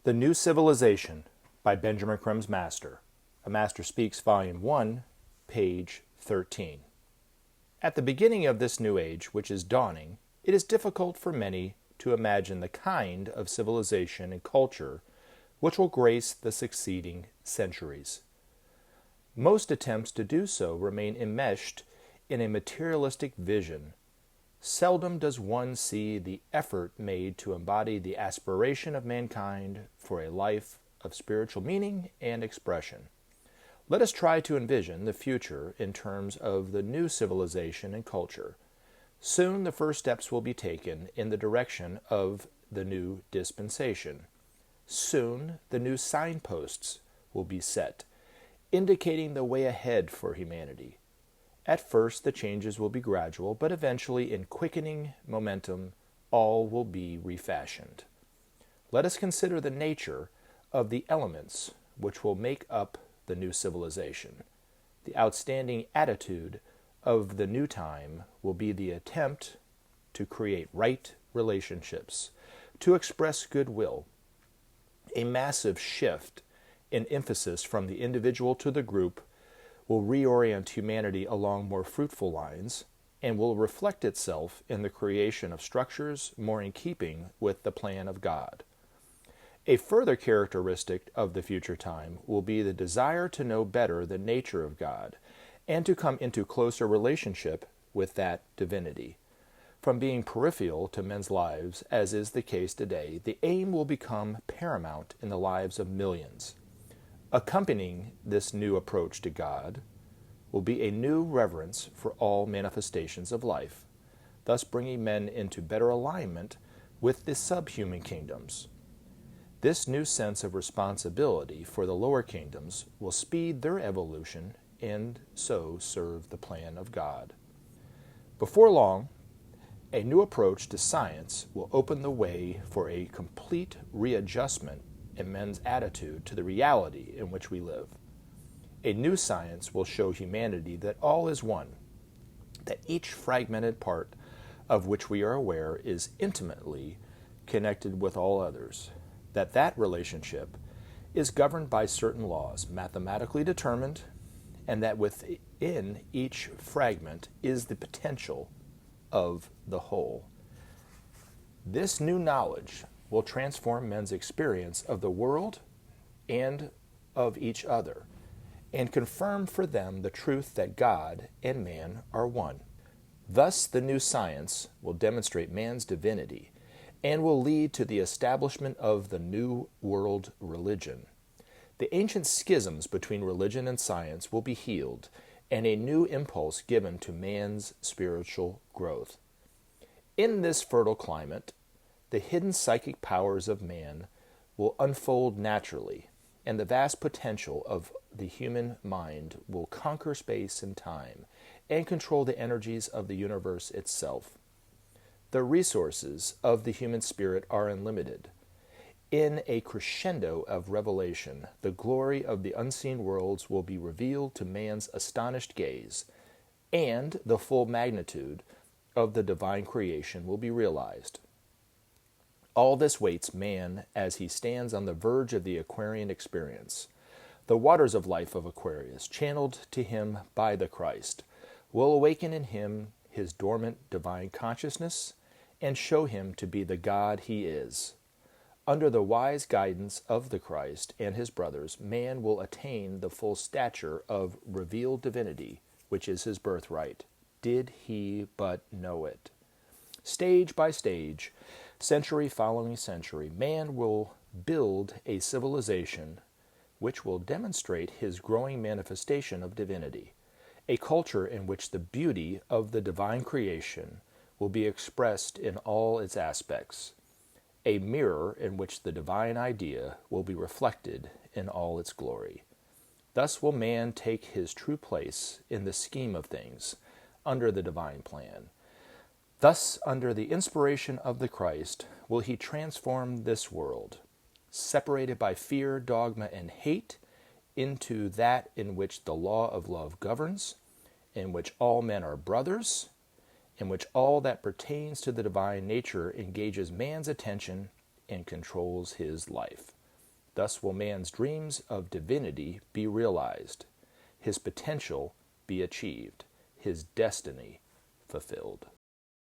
The New Civilization by Benjamin Creme's Master. A Master Speaks, Volume 1, page 13. At the beginning of this new age which is dawning, it is difficult for many to imagine the kind of civilization and culture which will grace the succeeding centuries. Most attempts to do so remain enmeshed in a materialistic vision. Seldom does one see the effort made to embody the aspiration of mankind for a life of spiritual meaning and expression. Let us try to envision the future in terms of the new civilization and culture. Soon the first steps will be taken in the direction of the new dispensation. Soon the new signposts will be set, indicating the way ahead for humanity. At first, the changes will be gradual, but eventually, in quickening momentum, all will be refashioned. Let us consider the nature of the elements which will make up the new civilization. The outstanding attitude of the new time will be the attempt to create right relationships, to express goodwill. A massive shift in emphasis from the individual to the group will reorient humanity along more fruitful lines and will reflect itself in the creation of structures more in keeping with the plan of God. A further characteristic of the future time will be the desire to know better the nature of God and to come into closer relationship with that divinity. From being peripheral to men's lives, as is the case today, the aim will become paramount in the lives of millions. Accompanying this new approach to God will be a new reverence for all manifestations of life, thus bringing men into better alignment with the subhuman kingdoms. This new sense of responsibility for the lower kingdoms will speed their evolution and so serve the plan of God. Before long, a new approach to science will open the way for a complete readjustment in men's attitude to the reality in which we live. A new science will show humanity that all is one, that each fragmented part of which we are aware is intimately connected with all others, that relationship is governed by certain laws, mathematically determined, and that within each fragment is the potential of the whole. This new knowledge will transform men's experience of the world and of each other, and confirm for them the truth that God and man are one. Thus, the new science will demonstrate man's divinity and will lead to the establishment of the new world religion. The ancient schisms between religion and science will be healed, and a new impulse given to man's spiritual growth. In this fertile climate, the hidden psychic powers of man will unfold naturally, and the vast potential of the human mind will conquer space and time and control the energies of the universe itself. The resources of the human spirit are unlimited. In a crescendo of revelation, the glory of the unseen worlds will be revealed to man's astonished gaze, and the full magnitude of the divine creation will be realized. All this waits man as he stands on the verge of the Aquarian experience. The waters of life of Aquarius, channeled to him by the Christ, will awaken in him his dormant divine consciousness and show him to be the God he is. Under the wise guidance of the Christ and his brothers, man will attain the full stature of revealed divinity, which is his birthright, did he but know it. Stage by stage, century following century, man will build a civilization which will demonstrate his growing manifestation of divinity, a culture in which the beauty of the divine creation will be expressed in all its aspects, a mirror in which the divine idea will be reflected in all its glory. Thus will man take his true place in the scheme of things under the divine plan. Thus, under the inspiration of the Christ, will he transform this world, separated by fear, dogma, and hate, into that in which the law of love governs, in which all men are brothers, in which all that pertains to the divine nature engages man's attention and controls his life. Thus will man's dreams of divinity be realized, his potential be achieved, his destiny fulfilled.